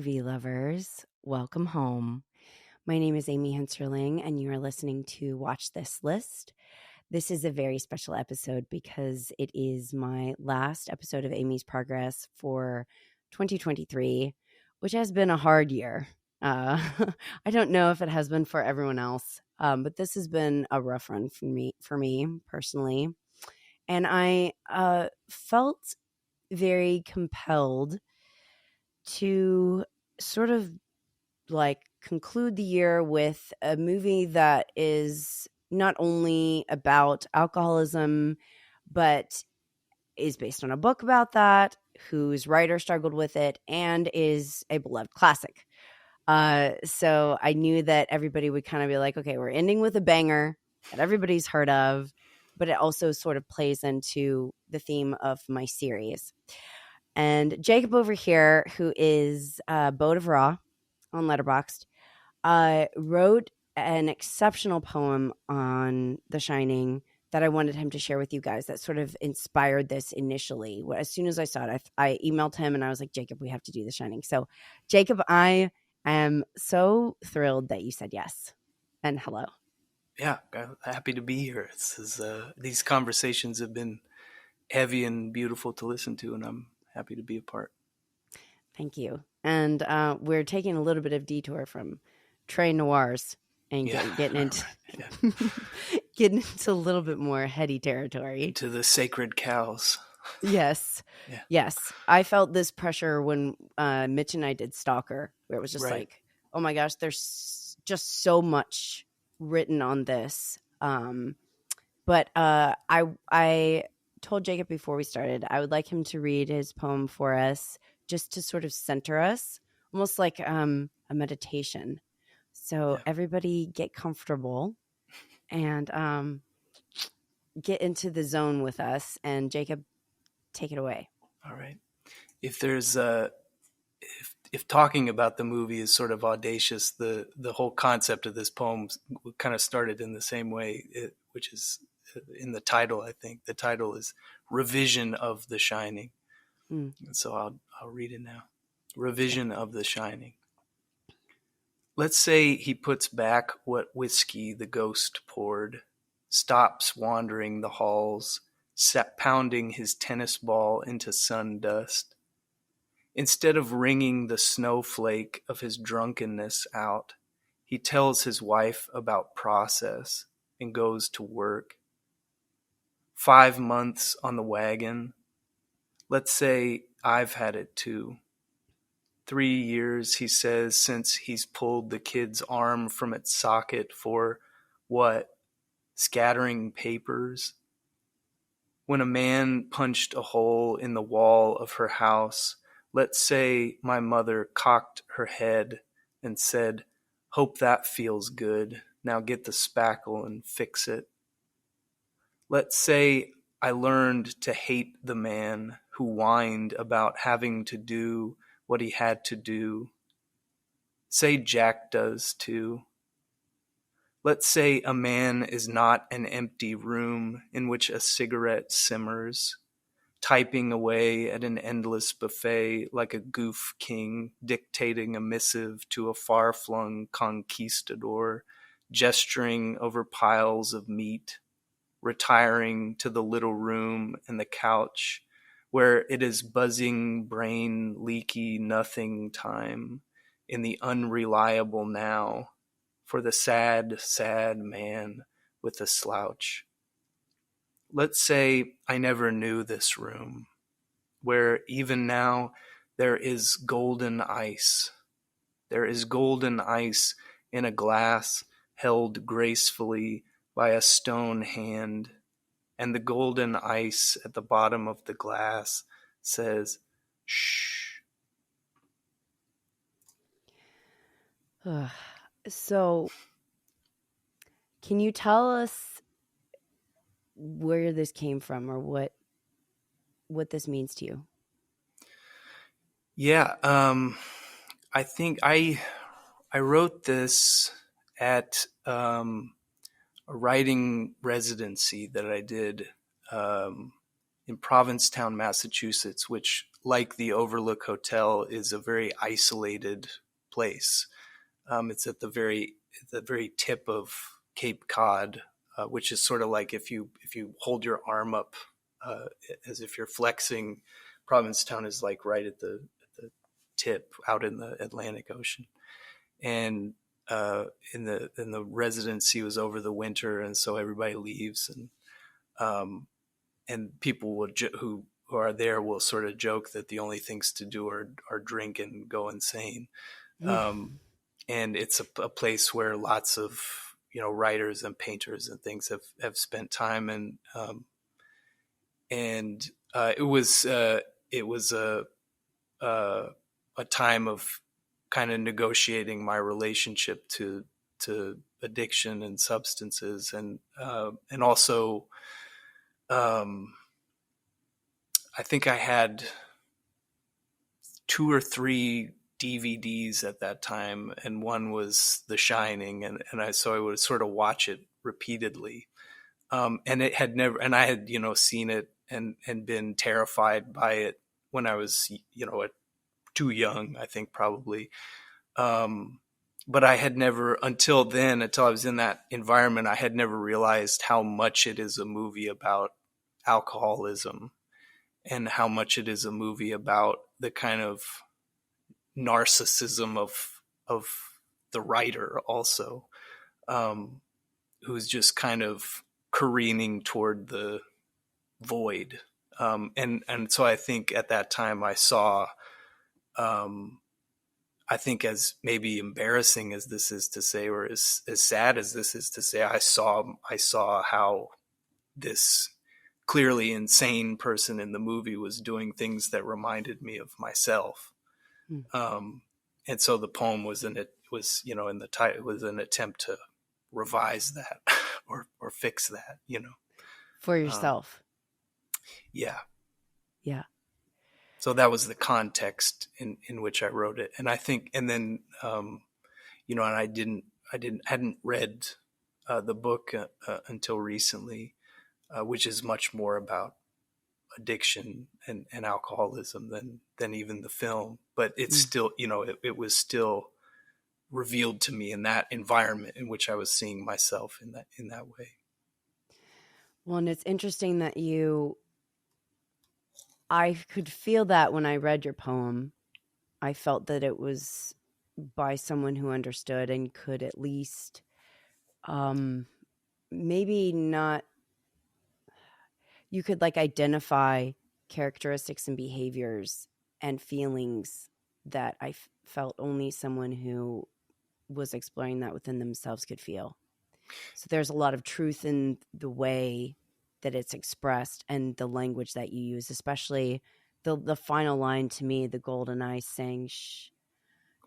movie lovers. Welcome home. My name is Amy Henserling, and you are listening to Watch This List. This is a very special episode because it is my last episode of Amy's Progress for 2023, which has been a hard year. I don't know if it has been for everyone else, but this has been a rough run for me personally. And I felt very compelled to sort of conclude the year with a movie that is not only about alcoholism, but is based on a book about that, whose writer struggled with it, and is a beloved classic. So I knew that everybody would kind of be like, okay, we're ending with a banger that everybody's heard of, but it also sort of plays into the theme of my series. And Jacob over here, who is Boat of Raw on Letterboxd, wrote an exceptional poem on The Shining that I wanted him to share with you guys that sort of inspired this initially. As soon as I saw it, I emailed him and I was like, Jacob, we have to do The Shining. So, Jacob, I am so thrilled that you said yes. And hello. Yeah, I'm happy to be here. These conversations have been heavy and beautiful to listen to, and I'm happy to be a part. Thank you. And we're taking a little bit of detour from Trey Noirs and getting into getting into a little bit more heady territory. To the sacred cows. Yes. Yeah. Yes. I felt this pressure when Mitch and I did Stalker, where it was just like, oh my gosh, there's just so much written on this. But I told Jacob before we started, I would like him to read his poem for us just to sort of center us, almost like a meditation. So everybody get comfortable and get into the zone with us. And Jacob, take it away. All right. If there's if talking about the movie is sort of audacious, the whole concept of this poem kind of started in the same way, which is in the title. I think the title is Revision of The Shining. And so I'll read it now. Revision of The Shining. Let's say he puts back what whiskey the ghost poured, stops wandering the halls, pounding his tennis ball into sun dust. Instead of wringing the snowflake of his drunkenness out, he tells his wife about process and goes to work. 5 months on the wagon. Let's say I've had it too. 3 years, he says, since he's pulled the kid's arm from its socket for, what, scattering papers? When a man punched a hole in the wall of her house, let's say my mother cocked her head and said, hope that feels good. Now get the spackle and fix it. Let's say I learned to hate the man who whined about having to do what he had to do. Say Jack does too. Let's say a man is not an empty room in which a cigarette simmers, typing away at an endless buffet like a goof king dictating a missive to a far-flung conquistador, gesturing over piles of meat, retiring to the little room and the couch where it is buzzing, brain leaky nothing time in the unreliable now for the sad, sad man with a slouch. Let's say I never knew this room, where even now there is golden ice. There is golden ice in a glass held gracefully by a stone hand, and the golden ice at the bottom of the glass says, shh. So, can you tell us where this came from or what this means to you? Yeah, I think I wrote this at a writing residency that I did in Provincetown, Massachusetts, which like the Overlook Hotel, is a very isolated place. It's at the very tip of Cape Cod, which is sort of like if you hold your arm up uh, as if you're flexing. Provincetown is like right at the tip out in the Atlantic Ocean, and in the residency was over the winter, and so everybody leaves, um, and people who are there will sort of joke that the only things to do are drink and go insane. Mm. Um, and it's a place where lots of writers and painters and things have spent time, and it was a time of kind of negotiating my relationship to addiction and substances, and also um, I think I had two or three DVDs at that time, and one was The Shining, and I would sort of watch it repeatedly, and it had never, and I had seen it and been terrified by it when I was too young, I think probably, but I had never until then, until I was in that environment, I had never realized how much it is a movie about alcoholism and how much it is a movie about the kind of narcissism of the writer also, um, who's just kind of careening toward the void. And so I think at that time I saw, um, I think as maybe embarrassing as this is to say, or as sad as this is to say, I saw how this clearly insane person in the movie was doing things that reminded me of myself. Mm. And so the poem was in the title, it was an attempt to revise that or fix that. For Um, yourself. yeah. Yeah. So that was the context in which I wrote it. And I think, and then, and hadn't read the book until recently, which is much more about addiction and alcoholism than even the film. But it's Mm. still, it was still revealed to me in that environment in which I was seeing myself in that way. Well, and it's interesting that I could feel that when I read your poem. I felt that it was by someone who understood and could at least, um, maybe not, you could like identify characteristics and behaviors and feelings that I felt only someone who was exploring that within themselves could feel. So there's a lot of truth in the way that it's expressed and the language that you use, especially the final line to me, the golden eye saying, shh,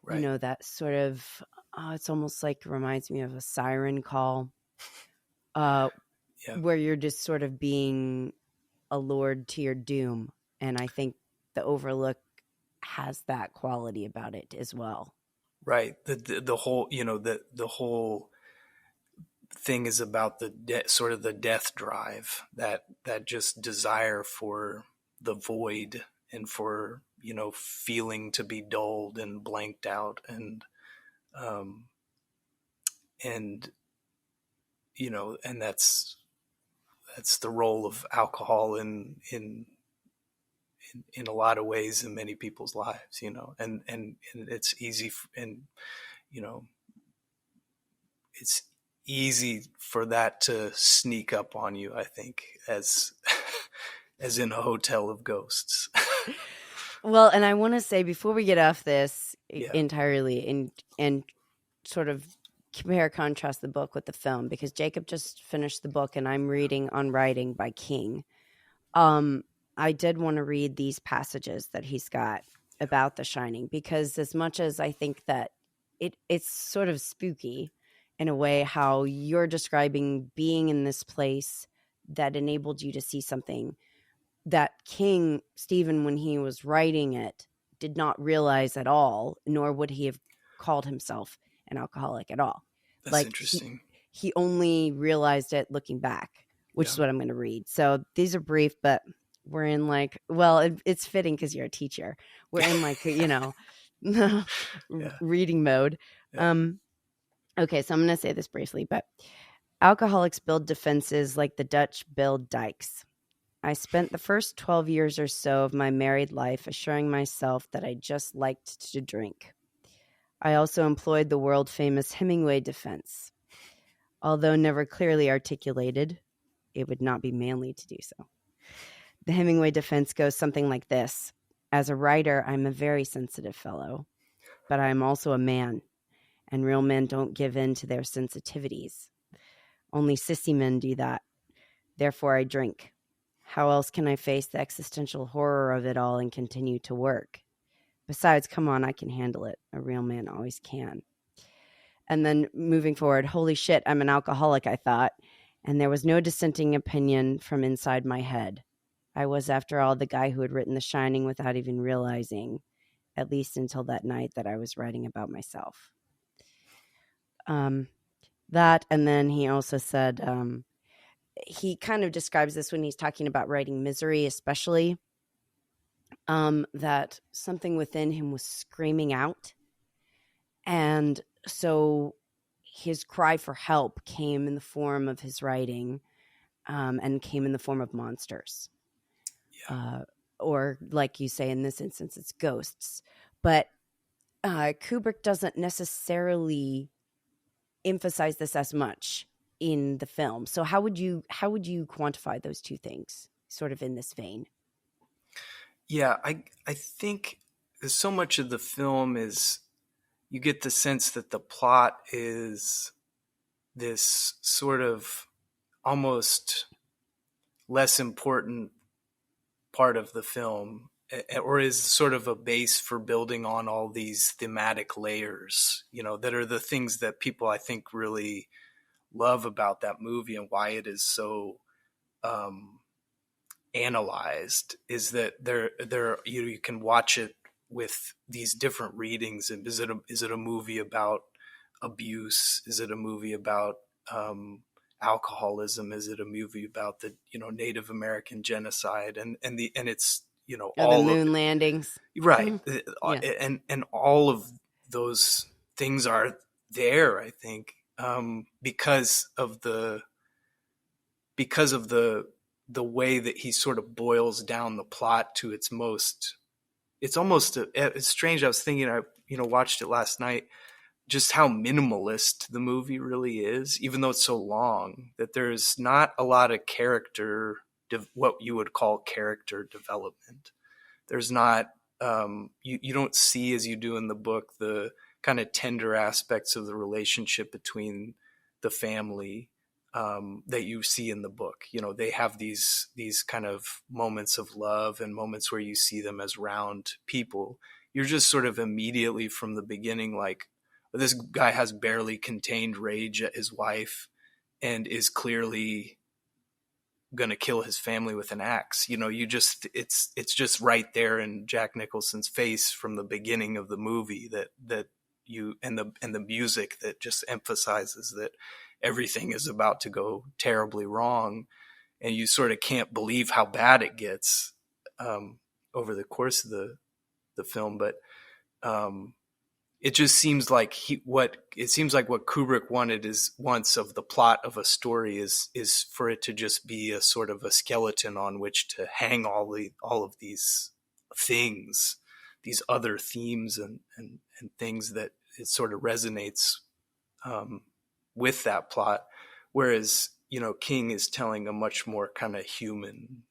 Right. that sort of, it's almost like reminds me of a siren call, uh, Yeah. where you're just sort of being allured to your doom. And I think the Overlook has that quality about it as well. Right. The whole, the whole thing is about sort of the death drive, that just desire for the void and for feeling to be dulled and blanked out, um and and that's the role of alcohol in a lot of ways in many people's lives, and it's easy and you know it's easy for that to sneak up on you, I think, as as in a hotel of ghosts. Well, and I want to say before we get off this Yeah. entirely and sort of compare contrast the book with the film, because Jacob just finished the book and I'm reading On Writing by King. I did want to read these passages that he's got about The Shining, because as much as I think that it's sort of spooky in a way how you're describing being in this place that enabled you to see something that King, Stephen, when he was writing it, did not realize at all, nor would he have called himself an alcoholic at all. That's Like interesting. he only realized it looking back, which is Yeah. what I'm going to read. So these are brief, but we're in like, well, it's fitting because you're a teacher. We're in like, Yeah. reading mode. Yeah. Um, okay, so I'm going to say this briefly, but alcoholics build defenses like the Dutch build dikes. I spent the first 12 years or so of my married life assuring myself that I just liked to drink. I also employed the world famous Hemingway defense. Although never clearly articulated, it would not be manly to do so. The Hemingway defense goes something like this. As a writer, I'm a very sensitive fellow, but I'm also a man, and real men don't give in to their sensitivities. Only sissy men do that. Therefore, I drink. How else can I face the existential horror of it all and continue to work? Besides, come on, I can handle it. A real man always can. And then moving forward, holy shit, I'm an alcoholic, I thought. And there was no dissenting opinion from inside my head. I was, after all, the guy who had written The Shining without even realizing, at least until that night, that I was writing about myself. That, and then he also said, he kind of describes this when he's talking about writing Misery, especially, that something within him was screaming out. And so his cry for help came in the form of his writing, and came in the form of monsters. Yeah. Or like you say, in this instance, it's ghosts. But Kubrick doesn't necessarily emphasize this as much in the film. So how would you quantify those two things, sort of in this vein? Yeah, I think so much of the film is you get the sense that the plot is this sort of almost less important part of the film, or is sort of a base for building on all these thematic layers, that are the things that people I think really love about that movie and why it is so um, analyzed, is that you can watch it with these different readings. And is it a movie about abuse? Is it a movie about alcoholism? Is it a movie about the Native American genocide? And it's The all of moon landings. right, Yeah. and all of those things are there, I think, because of the way that he sort of boils down the plot to its most. It's almost it's strange. I was thinking, I watched it last night, just how minimalist the movie really is, even though it's so long, that there's not a lot of what you would call character development. There's not, you don't see, as you do in the book, the kind of tender aspects of the relationship between the family, that you see in the book. They have these kind of moments of love and moments where you see them as round people. You're just sort of immediately from the beginning like, this guy has barely contained rage at his wife and is clearly going to kill his family with an axe. It's just right there in Jack Nicholson's face from the beginning of the movie, that you and the music that just emphasizes that everything is about to go terribly wrong, and you sort of can't believe how bad it gets over the course of the film. But it just seems like what Kubrick wanted is, once of the plot of a story is for it to just be a sort of a skeleton on which to hang all of these things, these other themes and things that it sort of resonates with that plot. Whereas, King is telling a much more kind of human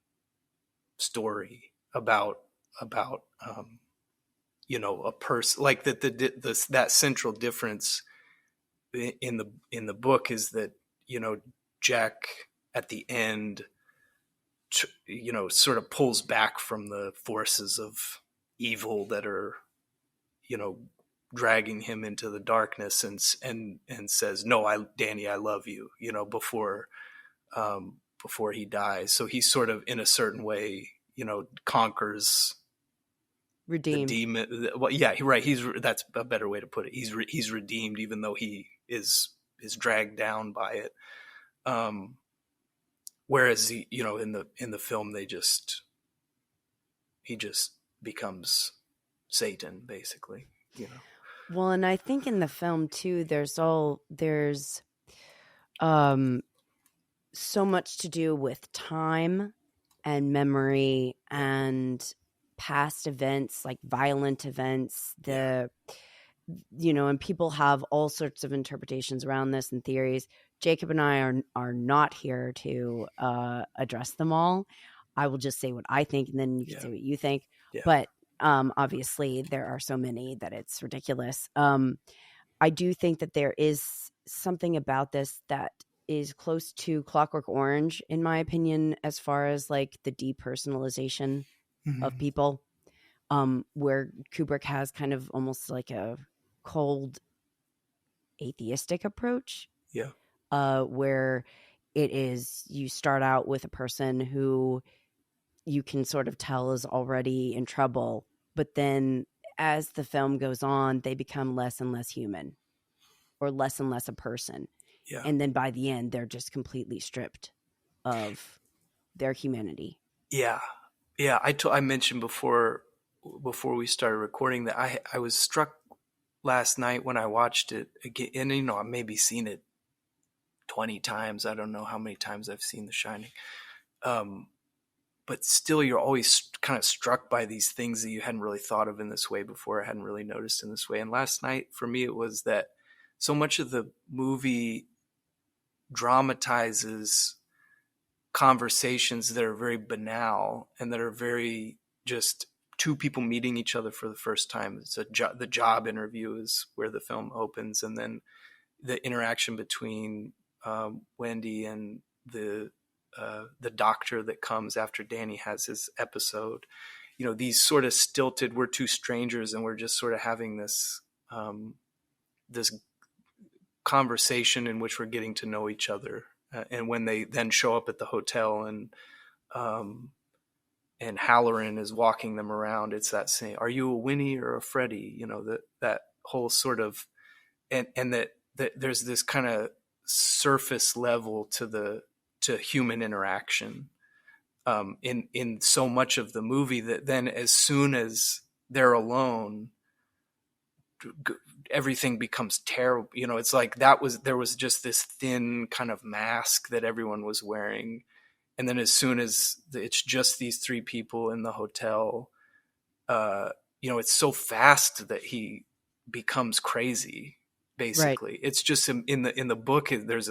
story about a person, like that central difference in the book is that Jack at the end sort of pulls back from the forces of evil that are dragging him into the darkness, and says, no, Danny, I love you, before he dies. So he sort of, in a certain way, conquers the Redeemed. demon. Well, yeah, right. That's a better way to put it. He's redeemed, even though he is dragged down by it. Um, Whereas in the film, they just, he just becomes Satan, basically, Well, and I think in the film too, there's um so much to do with time and memory Yeah. and past events, like violent events. Yeah. And people have all sorts of interpretations around this and theories. Jacob and I are not here to address them all. I will just say what I think, and then you can Yeah. say what you think. Yeah. But obviously, there are so many that it's ridiculous. I do think that there is something about this that is close to Clockwork Orange, in my opinion, as far as like the depersonalization of Mm-hmm. people, where Kubrick has kind of almost like a cold atheistic approach, Yeah. where it is you start out with a person who you can sort of tell is already in trouble, but then as the film goes on, they become less and less human or less and less a person. Yeah. And then by the end, they're just completely stripped of their humanity. Yeah. Yeah. I mentioned before we started recording that I was struck last night when I watched it again, and I've maybe seen it 20 times. I don't know how many times I've seen The Shining. But still, you're always kind of struck by these things that you hadn't really thought of in this way before. I hadn't really noticed in this way. And last night, for me, it was that so much of the movie dramatizes conversations that are very banal and that are very just two people meeting each other for the first time. It's the job interview is where the film opens, and then the interaction between Wendy and the doctor that comes after Danny has his episode. These sort of stilted, we're two strangers and we're just sort of having this conversation in which we're getting to know each other. And when they then show up at the hotel and Halloran is walking them around, it's that saying, "Are you a Winnie or a Freddie?" That whole sort of, and that there's this kind of surface level to human interaction in so much of the movie that then as soon as they're alone, everything becomes terrible. It's like there was just this thin kind of mask that everyone was wearing, and then as soon as it's just these three people in the hotel, it's so fast that he becomes crazy. Right. Basically, it's just in the book. There's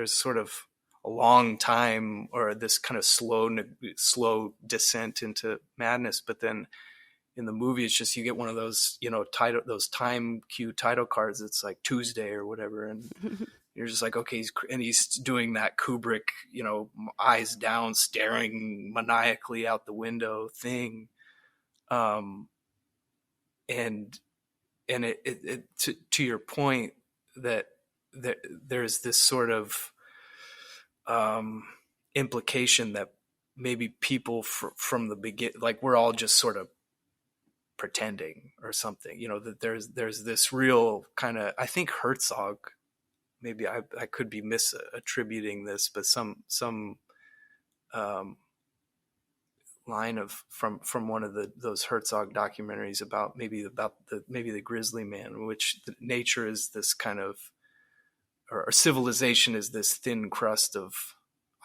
sort of a long time, or this kind of slow descent into madness, but then in the movie it's just you get one of those those time cue title cards. It's like Tuesday or whatever, and you're just like, okay, he's doing that Kubrick, eyes down, staring maniacally out the window thing, um, and it to your point that there's this sort of implication that maybe people from the beginning, like we're all just sort of pretending or something, that there's this real kind of, I think Herzog, maybe I could be misattributing this, but some um, line from one of those Herzog documentaries about the Grizzly Man, in which nature is this kind of, or civilization is this thin crust of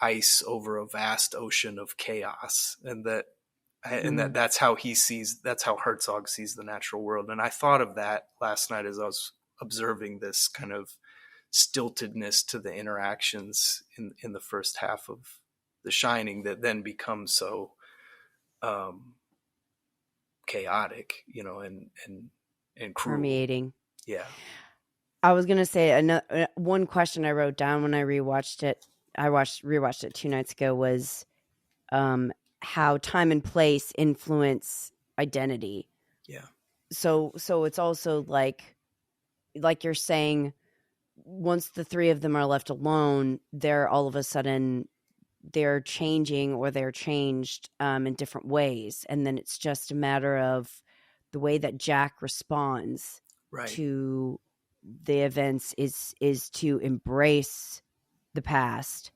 ice over a vast ocean of chaos, and that's how that's how Herzog sees the natural world. And I thought of that last night as I was observing this kind of stiltedness to the interactions in the first half of The Shining that then becomes so chaotic, and cruel. Permeating. Yeah. I was gonna say another one question I wrote down when I rewatched it. Rewatched it 2 nights ago. Was how time and place influence identity. Yeah. So it's also like you're saying, once the three of them are left alone, they're all of a sudden they're changing or they're changed in different ways, and then it's just a matter of the way that Jack responds Right. to the events is to embrace the past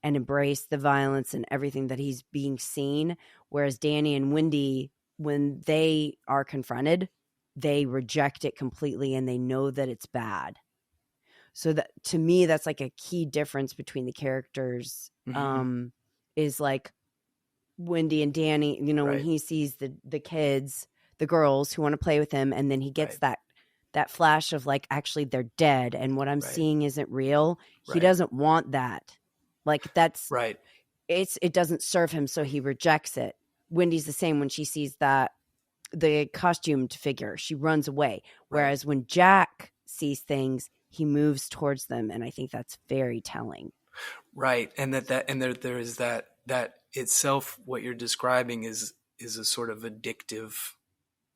and embrace the violence and everything that he's being seen, whereas Danny and Wendy when they are confronted, they reject it completely and they know that it's bad. So that, to me, that's like a key difference between the characters. Is like Wendy and Danny, you know, when Right. he sees the kids, the girls who want to play with him, and then he gets Right. that flash of like, actually they're dead and what I'm Right. seeing isn't real. He Right. doesn't want that. Like that's Right. it doesn't serve him, so he rejects it. Wendy's the same when she sees that the costumed figure, she runs away. Right. Whereas when Jack sees things, he moves towards them, and I think that's very telling. Right. And there is that itself, what you're describing is a sort of addictive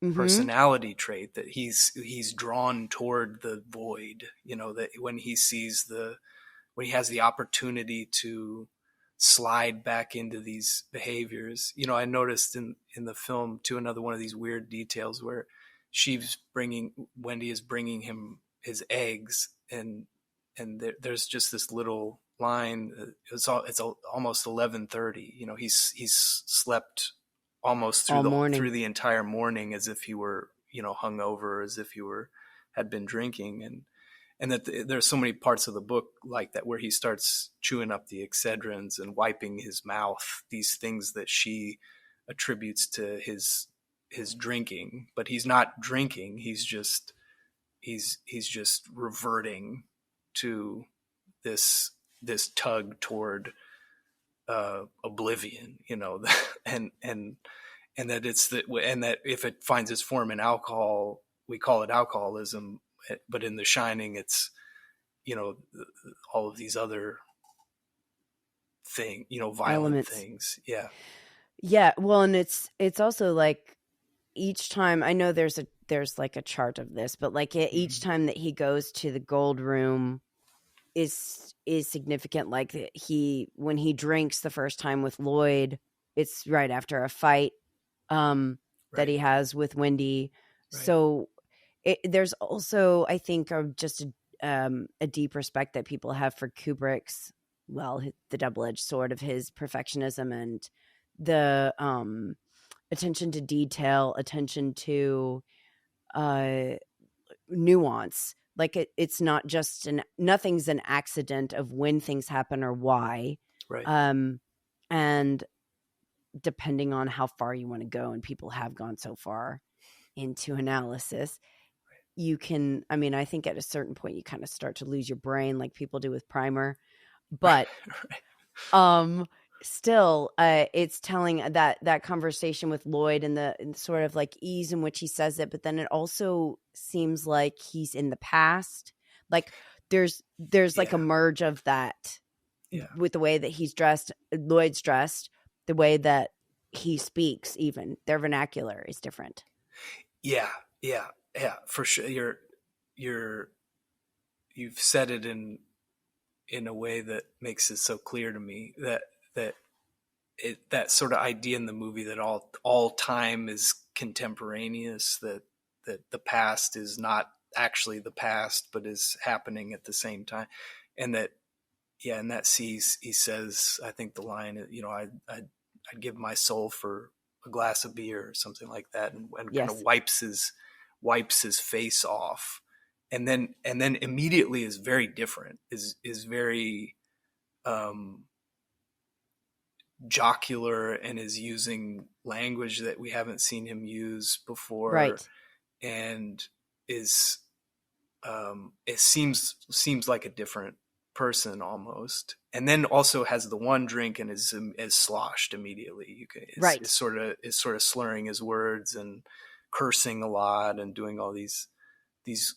Mm-hmm. personality trait, that he's drawn toward the void, you know, that when he sees when he has the opportunity to slide back into these behaviors. You know, I noticed in the film too, another one of these weird details where Wendy is bringing him his eggs, and there's just this little line. It's almost 11:30. You know, he's slept almost All through morning. the entire morning, as if he were, you know, hungover, as if he had been drinking. And that there's so many parts of the book like that, where he starts chewing up the Excedrins and wiping his mouth, these things that she attributes to his drinking, but he's not drinking. He's just reverting to this tug toward oblivion, you know. And that and that if it finds its form in alcohol, we call it alcoholism, but in The Shining, it's, you know, all of these other you know, violent Elements. things. Yeah. Yeah, well, and it's also like each time, I know there's like a chart of this, but like each Mm-hmm. time that he goes to the gold room is significant. Like when he drinks the first time with Lloyd, it's right after a fight that Right. he has with Wendy. Right. So there's also, I think, just a deep respect that people have for Kubrick's, well, the double-edged sword of his perfectionism and the attention to detail, attention to uh, nuance. Like it's not just nothing's an accident of when things happen or why. Right. Um, and depending on how far you want to go, and people have gone so far into analysis, you can, I mean, I think at a certain point you kind of start to lose your brain like people do with primer. But Right. um still it's telling that conversation with Lloyd and the sort of like ease in which he says it, but then it also seems like he's in the past. Like there's like a Yeah. merge of that Yeah. with the way that he's dressed, Lloyd's dressed, the way that he speaks, even their vernacular is different. Yeah. Yeah. Yeah. For sure. You're you've said it in a way that makes it so clear to me that that sort of idea in the movie that all time is contemporaneous, that the past is not actually the past but is happening at the same time. And that, yeah, in that scene he says, I think the line, you know, I'd give my soul for a glass of beer or something like that, and kind of Yes. wipes his face off, and then immediately is very different, is very um jocular, and is using language that we haven't seen him use before, Right. and is it seems like a different person almost, and then also has the one drink and is sloshed immediately. Is Right. sort of slurring his words and cursing a lot and doing all these these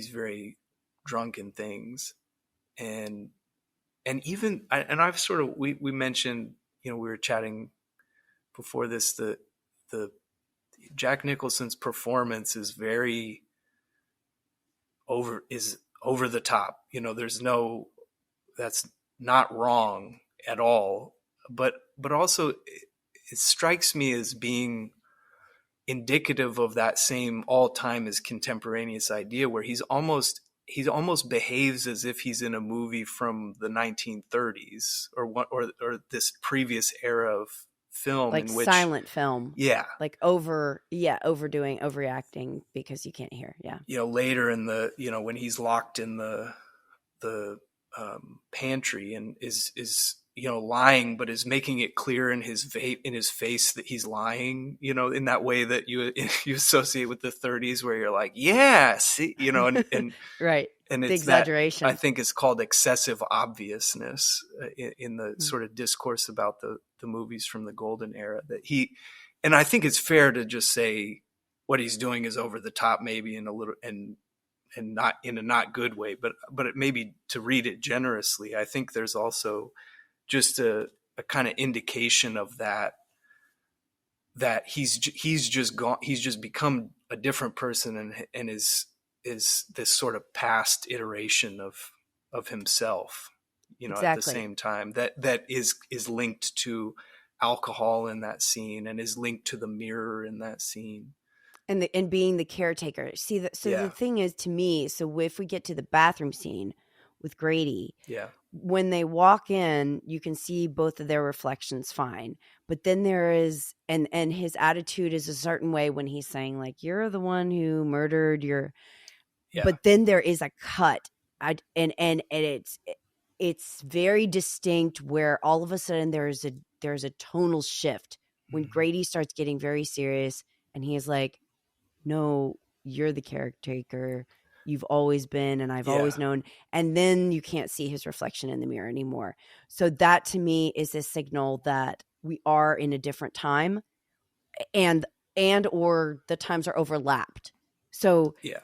very drunken things. and even and I've sort of, we mentioned, you know, we were chatting before this, the Jack Nicholson's performance is very over the top. You know, there's no, that's not wrong at all, but also it strikes me as being indicative of that same all time is contemporaneous idea, where he almost behaves as if he's in a movie from the 1930s, or this previous era of film Like in which, silent film, yeah, like overdoing, overreacting because you can't hear. Yeah. later in the, when he's locked in the pantry and is lying, but is making it clear in his face that he's lying, in that way that you you associate with the 30s, where you're like, yeah, see, Right. and The it's that, I exaggeration. think, is called excessive obviousness in the Mm. sort of discourse about the movies from the golden era, and I think it's fair to just say what he's doing is over the top, maybe in a little, and not in a not good way, but it maybe, to read it generously. I think there's also just a kind of indication of that he's just gone, he's just become a different person, and is this sort of past iteration of himself, at the Exactly. same time, that is linked to alcohol in that scene, and is linked to the mirror in that scene. And being the caretaker. See, so the Yeah, thing is, to me, so if we get to the bathroom scene with Grady, yeah, when they walk in, you can see both of their reflections fine. But then there is, and his attitude is a certain way when he's saying, like, you're the one who murdered your, yeah. but then there is a cut. And it's very distinct, where all of a sudden there's a tonal shift when Mhm. Grady starts getting very serious, and he is like, no, you're the caretaker. You've always been, and I've always Yeah, known. And then you can't see his reflection in the mirror anymore. So that, to me, is a signal that we are in a different time, and or the times are overlapped. So yeah,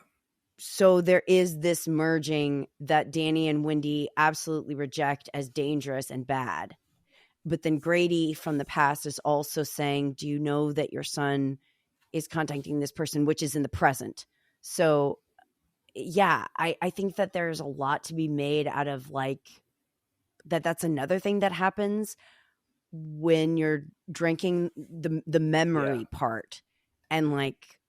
there is this merging that Danny and Wendy absolutely reject as dangerous and bad. But then Grady from the past is also saying, do you know that your son is contacting this person, which is in the present? So yeah, I think that there's a lot to be made out of, like, that's another thing that happens when you're drinking, the yeah, memory part, and, like,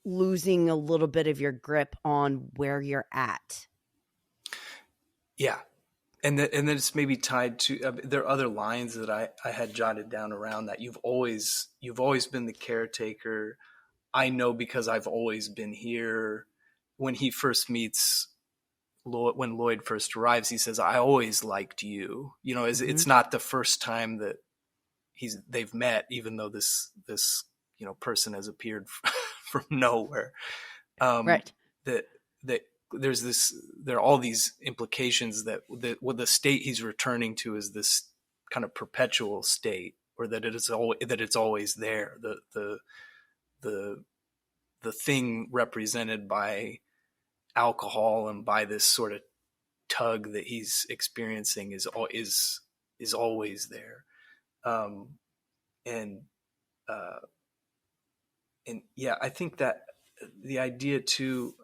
losing a little bit of your grip on where you're at. yeah. And then it's maybe tied to, there are other lines that I had jotted down around that. You've always been the caretaker. I know because I've always been here. When he first meets Lloyd, when Lloyd first arrives, he says, "I always liked you." Mm-hmm. It's not the first time that they've met, even though this person has appeared from nowhere. Um, Right. that that there are all these implications that the state he's returning to is this kind of perpetual state, or that it's always there. The the thing represented by alcohol and by this sort of tug that he's experiencing is always there. Um, and uh, and yeah, I think that the idea to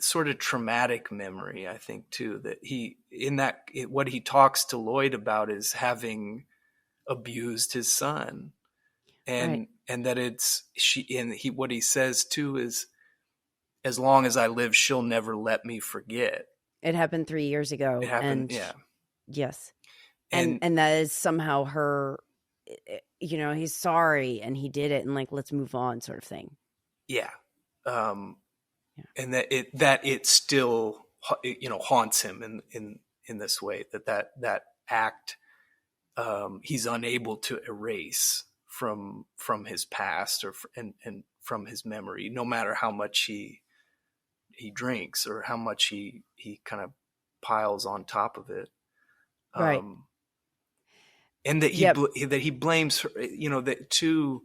sort of traumatic memory, I think too, that what he talks to Lloyd about is having abused his son, Right. and that it's she and he what he says too is, as long as I live, she'll never let me forget. It happened 3 years It ago, happened, and yeah, yes, and and that is somehow her. He's sorry and he did it, and, like, let's move on, sort of thing. yeah, um, Yeah. and that it still haunts him in this way, that act, he's unable to erase from his past, and from his memory, no matter how much he drinks, or how much he kind of piles on top of it. Right. um and Yep. that he blames her, that too.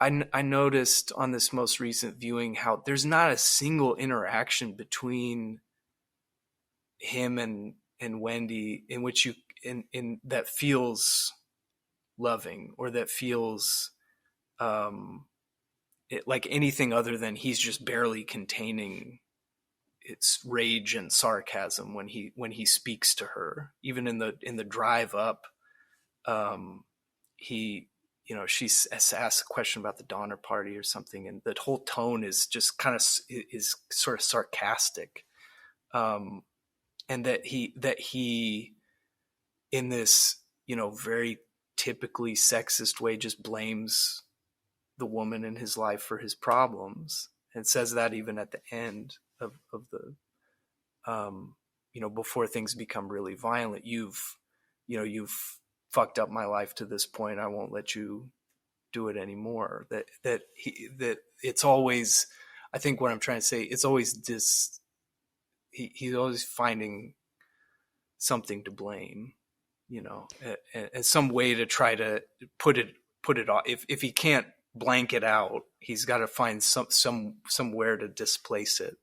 I noticed on this most recent viewing how there's not a single interaction between him and Wendy in which in that feels loving, or that feels um like anything other than he's just barely containing its rage and sarcasm when he speaks to her. Even in the drive up, um he she asks a question about the Donner Party or something, and the whole tone is just kind of is sort of sarcastic. And that he in this, very typically sexist way, just blames the woman in his life for his problems, and says that even at the end of the, before things become really violent. You've fucked up my life to this point. I won't let you do it anymore. That it's always, I think what I'm trying to say, it's always this, he's always finding something to blame, and some way to try to put it off. If he can't blank it out, he's got to find somewhere to displace it,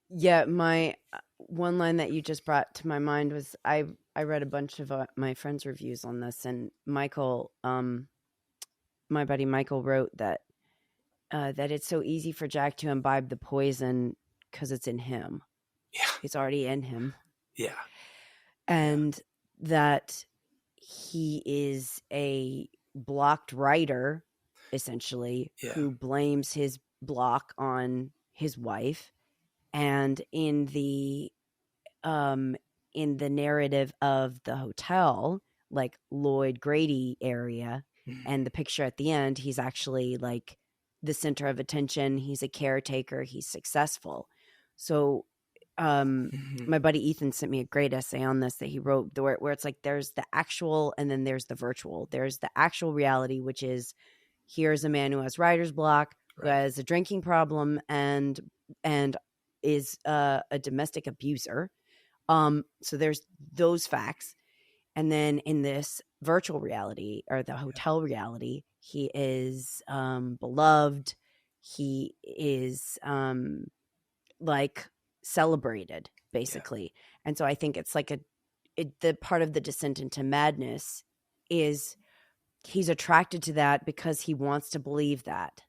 Yeah, my one line that you just brought to my mind was I read a bunch of my friends' reviews on this, and Michael, my buddy Michael, wrote that that it's so easy for Jack to imbibe the poison because it's in him. Yeah. It's already in him. Yeah. And that he is a blocked writer, essentially, who blames his block on his wife. And in the narrative of the hotel, like Lloyd Grady area, and the picture at the end, he's actually like the center of attention. He's a caretaker. He's successful. So my buddy Ethan sent me a great essay on this that he wrote where it's like there's the actual and then there's the virtual. There's the actual reality, which is here's a man who has writer's block, who has a drinking problem, and is a domestic abuser. So there's those facts. And then in this virtual reality or the hotel reality, he is beloved. He is like celebrated, basically. And so I think it's like the part of the descent into madness is he's attracted to that because he wants to believe that.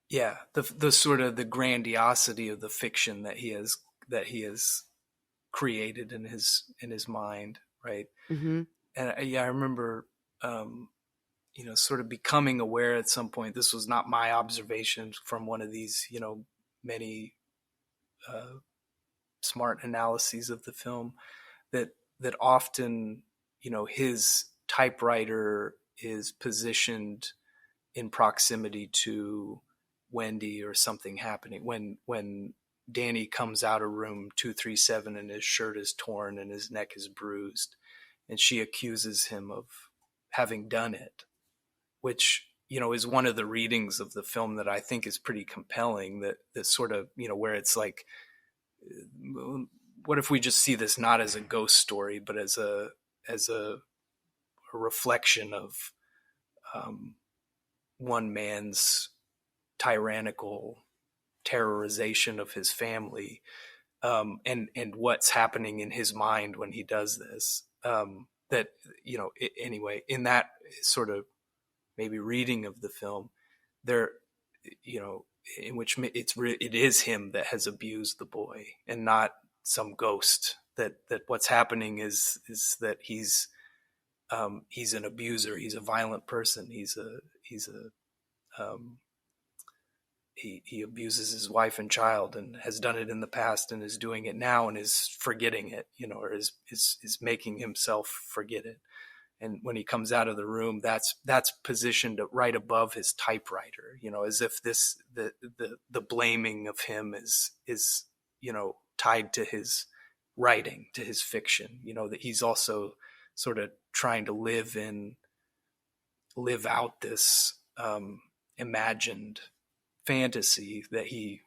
Yeah, the sort of the grandiosity of the fiction that he has created in his mind, right? Mm-hmm. And I remember, sort of becoming aware at some point. This was not my observation from one of these, many smart analyses of the film, that often, his typewriter is positioned in proximity to Wendy or something happening. When Danny comes out of room 237 and his shirt is torn and his neck is bruised, and she accuses him of having done it, which, is one of the readings of the film that I think is pretty compelling, that sort of, where it's like, what if we just see this not as a ghost story, but as a reflection of one man's tyrannical terrorization of his family, and what's happening in his mind when he does this. That, anyway, in that sort of maybe reading of the film, there, in which it is him that has abused the boy and not some ghost. That what's happening is that he's an abuser. He's a violent person. He abuses his wife and child and has done it in the past and is doing it now and is forgetting it, or is making himself forget it. And when he comes out of the room, that's positioned right above his typewriter, as if the blaming of him is tied to his writing, to his fiction, that he's also sort of trying to live out this imagined fantasy that he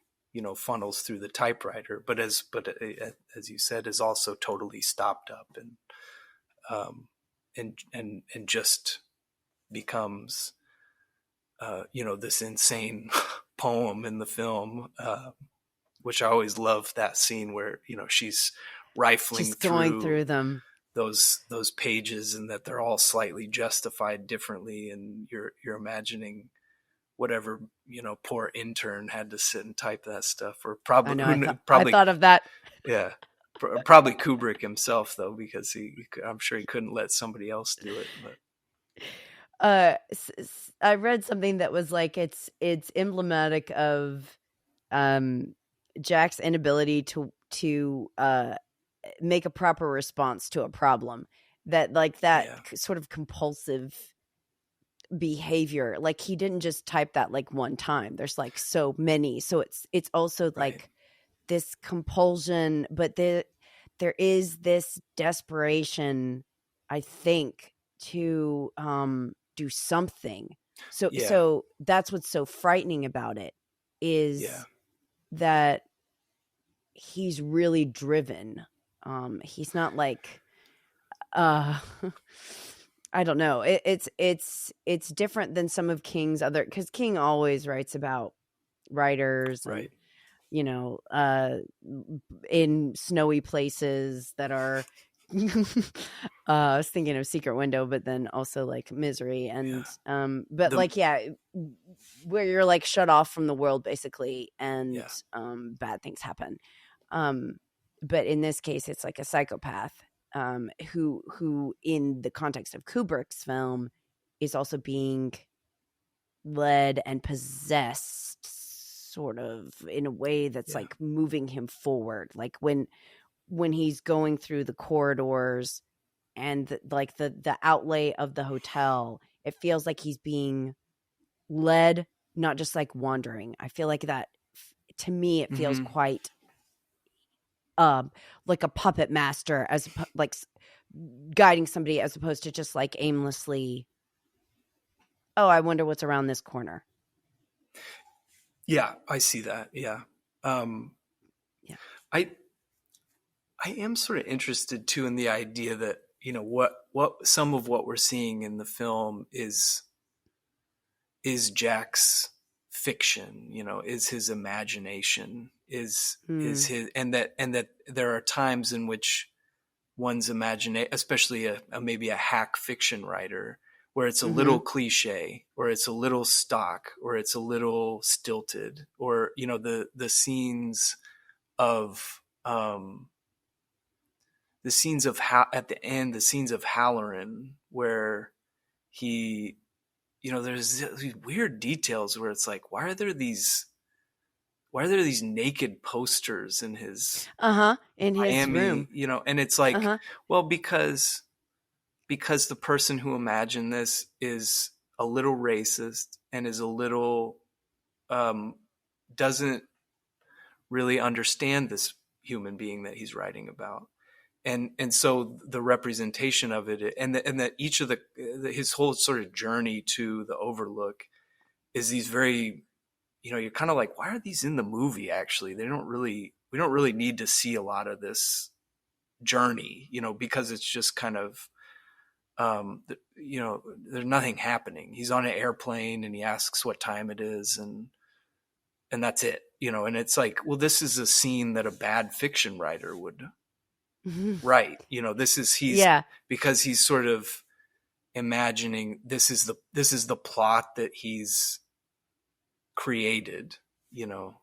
funnels through the typewriter, but as you said, is also totally stopped up and just becomes this insane poem in the film, which I always love that scene where she's rifling going through them, those pages, and that they're all slightly justified differently, and you're imagining whatever poor intern had to sit and type that stuff, or probably I thought of that. Yeah, probably Kubrick himself, though, because I'm sure he couldn't let somebody else do it. But I read something that was like it's emblematic of Jack's inability to make a proper response to a problem. That like that Yeah. sort of compulsive behavior, like he didn't just type that like one time. There's like so many. So it's also Right. like this compulsion, but there is this desperation, I think, to do something. So Yeah. that's what's so frightening about it, Yeah. is that he's really driven. He's not like uh I don't know. It's different than some of King's other, because King always writes about writers and Right. you know, in snowy places that are I was thinking of Secret Window, but then also like Misery Yeah. and but The like yeah, where you're like shut off from the world basically, and yeah. bad things happen. Um but in this case it's like a psychopath who in the context of Kubrick's film is also being led and possessed sort of in a way that's Yeah. like moving him forward, like when he's going through the corridors and the outlay of the hotel, it feels like he's being led, not just like wandering. I feel like that to me it feels Mm-hmm. quite like a puppet master, as like guiding somebody, as opposed to just like aimlessly, oh, I wonder what's around this corner. Yeah, I see that. Yeah. Um, Yeah. I I am sort of interested too in the idea that, you know, what some of what we're seeing in the film is Jack's fiction, you know, is his imagination, is Hmm. his, and that there are times in which one's imagination, especially a maybe a hack fiction writer, where it's a Mm-hmm. little cliche, or it's a little stock, or it's a little stilted, or you know the scenes of the scenes of at the end, the scenes of Halloran, where he, you know, there's these weird details where it's like, why are there these naked posters in his Uh-huh. In his Miami, room. you know, and it's like, Uh-huh. well, because the person who imagined this is a little racist and is a little um, doesn't really understand this human being that he's writing about, and so the representation of it, and that each of his whole sort of journey to the Overlook is these very, you know, you're kind of like, why are these in the movie? Actually, we don't really need to see a lot of this journey, you know, because it's just kind of you know, there's nothing happening. He's on an airplane and he asks what time it is, and that's it, you know. And it's like, well, this is a scene that a bad fiction writer would Mm-hmm. write, you know. This is he's Yeah. because he's sort of imagining this is the plot that he's created, you know,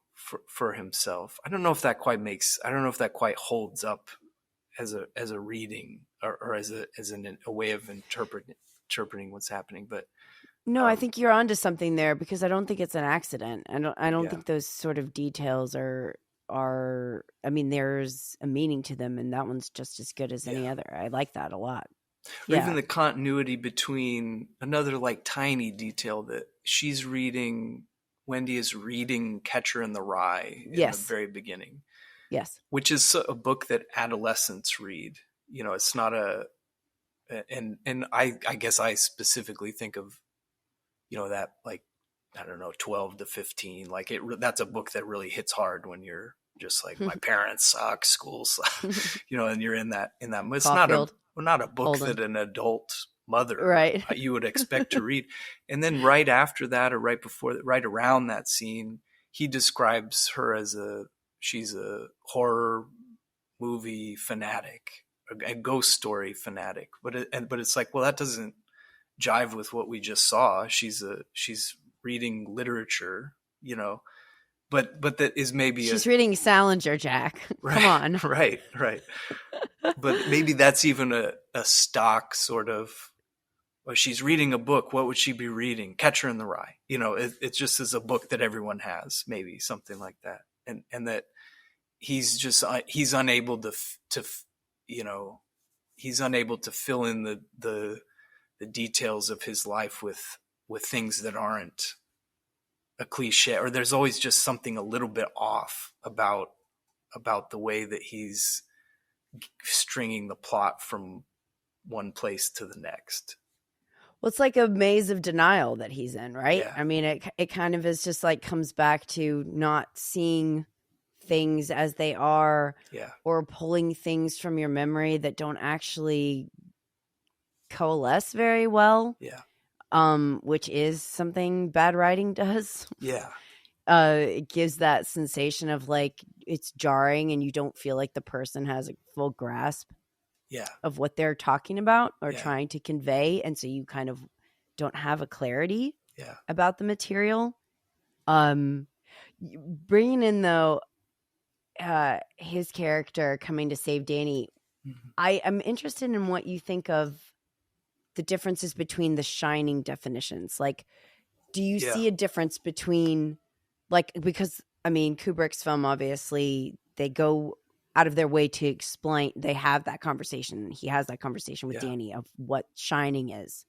for himself. I don't know if that quite makes, I don't know if that quite holds up as a reading, or a way of interpreting what's happening. But No, I think you're onto something there, because I don't think it's an accident. I don't yeah, think those sort of details are I mean, there's a meaning to them, and that one's just as good as any yeah. other. I like that a lot. Or even Yeah. the continuity between another like tiny detail that she's reading, Wendy is reading Catcher in the Rye in the Yes. very beginning, Yes. which is a book that adolescents read. You know, it's not and I guess I specifically think of, you know, that like, I don't know, 12 to 15, like that's a book that really hits hard when you're just like, my parents suck, school suck, you know, and you're in that, it's Caulfield, not a book Holden. that an adult mother Right. you would expect to read. And then right after that, or right before that, right around that scene, he describes her as she's a horror movie fanatic, a ghost story fanatic. But it's like, well, that doesn't jive with what we just saw. She's reading literature, you know, but that is maybe a She's reading Salinger, Jack. Come right, on. right. But maybe that's even a stock sort of. Well, she's reading a book. What would she be reading? Catcher in the Rye. You know, it just is a book that everyone has, maybe something like that, and that he's just he's unable to you know, he's unable to fill in the details of his life with things that aren't a cliche, or there's always just something a little bit off about the way that he's stringing the plot from one place to the next. Well, it's like a maze of denial that he's in, right? Yeah. I mean, it kind of is just like comes back to not seeing things as they are, Yeah. or pulling things from your memory that don't actually coalesce very well. Yeah. Which is something bad writing does. Yeah. It gives that sensation of like it's jarring and you don't feel like the person has a full grasp Yeah. of what they're talking about or Yeah. trying to convey, and so you kind of don't have a clarity Yeah. about the material. Bringing in though his character coming to save Danny, Mm-hmm. I am interested in what you think of the differences between the Shining definitions. Like, do you Yeah. see a difference between, like, because I mean, Kubrick's film, obviously, they go out of their way to explain, they have that conversation. He has that conversation with Yeah. Danny of what Shining is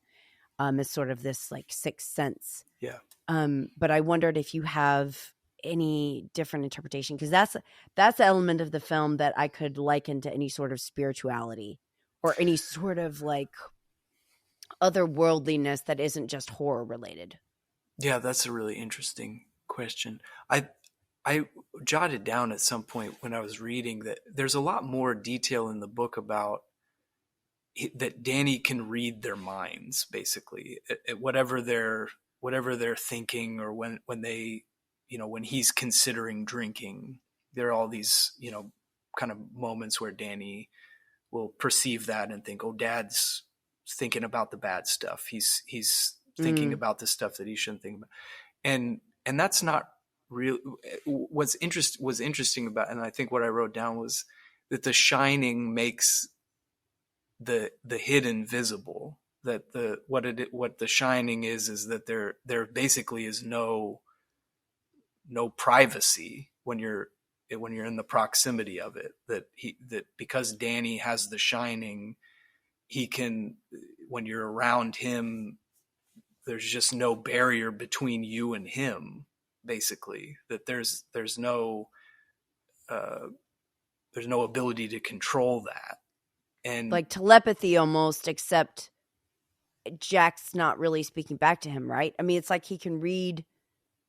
sort of this like sixth sense. Yeah. But I wondered if you have any different interpretation, because that's the element of the film that I could liken to any sort of spirituality or any sort of like otherworldliness that isn't just horror related. Yeah, that's a really interesting question. I jotted down at some point when I was reading that there's a lot more detail in the book about that Danny can read their minds, basically, at whatever they're thinking, or when they, when he's considering drinking. There are all these, kind of moments where Danny will perceive that and think, oh, Dad's thinking about the bad stuff. He's thinking about the stuff that he shouldn't think about. And that's not real. Was interesting about, and I think what I wrote down was that The Shining makes the hidden visible. That what The Shining is that there basically is no privacy when you're in the proximity of it. That because Danny has The Shining, he can, when you're around him, there's just no barrier between you and him, basically. That there's no ability to control that. And Like telepathy almost, except Jack's not really speaking back to him, right? I mean, it's like he can read,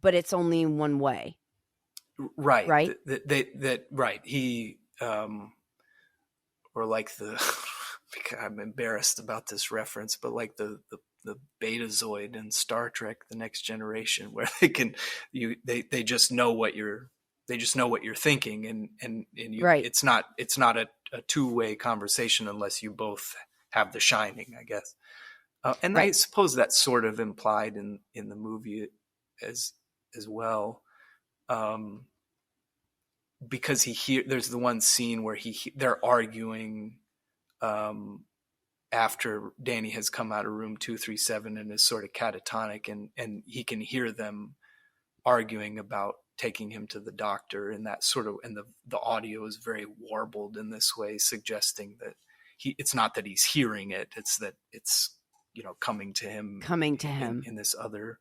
but it's only in one way. right, Right? right. He or like the I'm embarrassed about this reference, but like the Betazoid in Star Trek: The Next Generation, where they just know what you're thinking, and you, Right. it's not a two-way conversation unless you both have The Shining, I guess. And I Right. suppose that's sort of implied in the movie as well. Because there's the one scene where they're arguing after Danny has come out of room 237 and is sort of catatonic, and he can hear them arguing about taking him to the doctor, and that sort of, and the audio is very warbled in this way, suggesting that it's not that he's hearing it, it's that it's coming to him in this other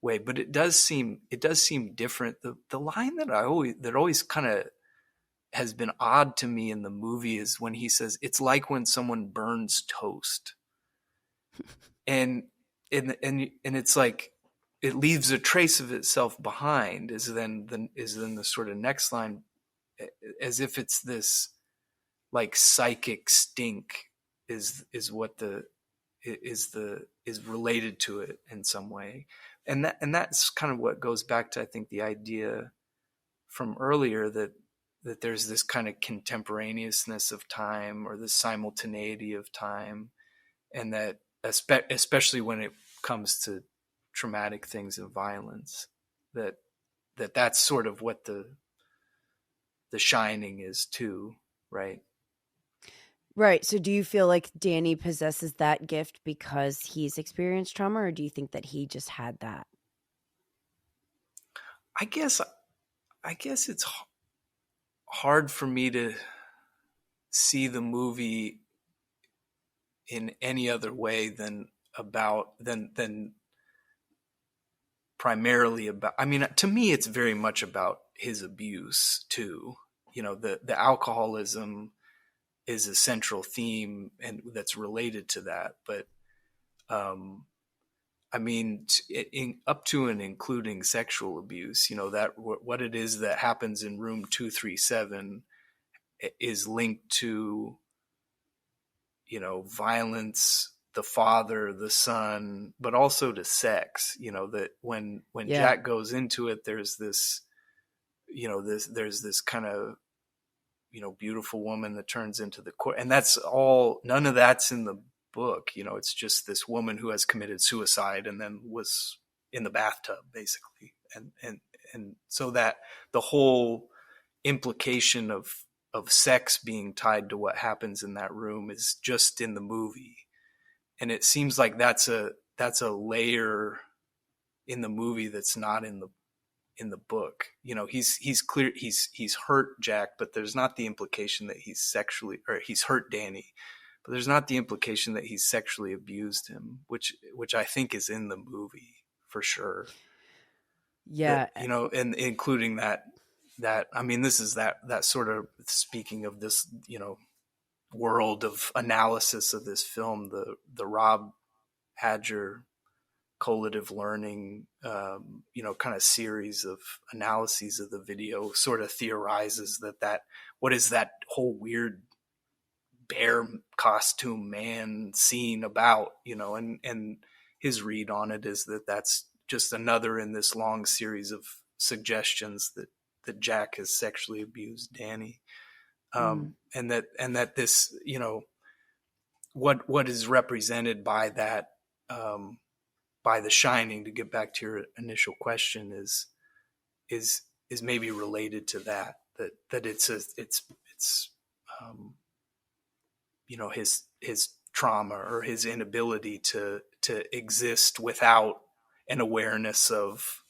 way. But it does seem different. The line that always kind of has been odd to me in the movie is when he says, it's like when someone burns toast. and it's like it leaves a trace of itself behind, is then the sort of next line, as if it's this like psychic stink is what is related to it in some way. And that's kind of what goes back to, I think, the idea from earlier that there's this kind of contemporaneousness of time, or the simultaneity of time, and that especially when it comes to traumatic things and violence, that's sort of what the Shining is too, right? Right. So do you feel like Danny possesses that gift because he's experienced trauma, or do you think that he just had that? I guess it's hard for me to see the movie in any other way than primarily about, I mean, to me it's very much about his abuse too. You know, the alcoholism is a central theme and that's related to that, but I mean, up to and including sexual abuse, you know, that what it is that happens in room 237 is linked to, you know, violence, the father, the son, but also to sex. You know, that when Yeah. Jack goes into it, there's this, you know, there's this kind of, you know, beautiful woman that turns into the court, and that's all. None of that's in the book. You know, it's just this woman who has committed suicide and then was in the bathtub, basically, and so that the whole implication of sex being tied to what happens in that room is just in the movie. And it seems like that's a layer in the movie that's not in the book. You know, he's clear, he's hurt Jack, but there's not the implication that he's sexually, or he's hurt Danny, but there's not the implication that he's sexually abused him, which I think is in the movie for sure. Yeah. That, you know, and including that I mean, this is that sort of, speaking of this, you know, world of analysis of this film, the Rob Hadger collative learning, you know, kind of series of analyses of the video sort of theorizes that what is that whole weird bear costume man scene about, you know, and his read on it is that that's just another in this long series of suggestions that Jack has sexually abused Danny. And that this, you know, what is represented by that, by The Shining, to get back to your initial question, is maybe related to that it's you know, his trauma or his inability to exist without an awareness of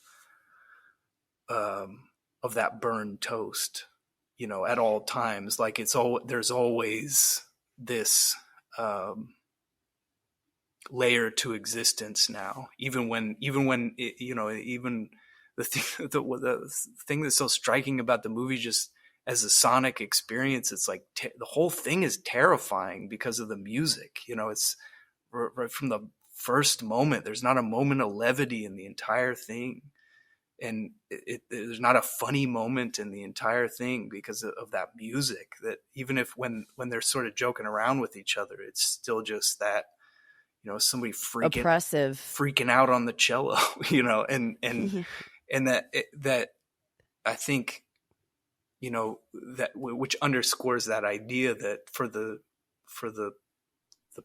that burned toast, you know, at all times. Like there's always this layer to existence now, even when it, you know, even the thing that's so striking about the movie, just as a sonic experience, it's like the whole thing is terrifying because of the music. You know, it's right from the first moment. There's not a moment of levity in the entire thing, and there's not a funny moment in the entire thing because of that music. That even if when they're sort of joking around with each other, it's still just that, you know, somebody Oppressive, freaking out on the cello, you know, and that I think, you know, that which underscores that idea that for the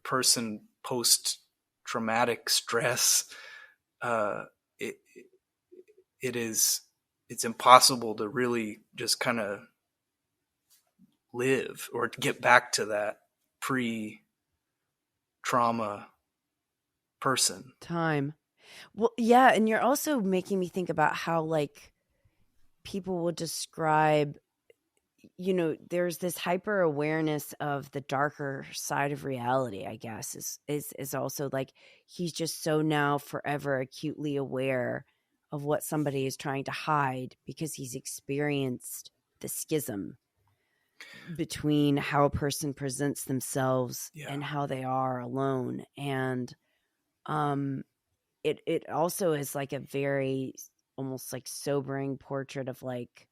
person post traumatic stress, it's impossible to really just kind of live or to get back to that pre-trauma person. time. Well, yeah, and you're also making me think about how, like, people will describe, you know, there's this hyper awareness of the darker side of reality, I guess, is also like he's just so now forever acutely aware of what somebody is trying to hide because he's experienced the schism between how a person presents themselves and how they are alone. And it also is like a very almost like sobering portrait of like,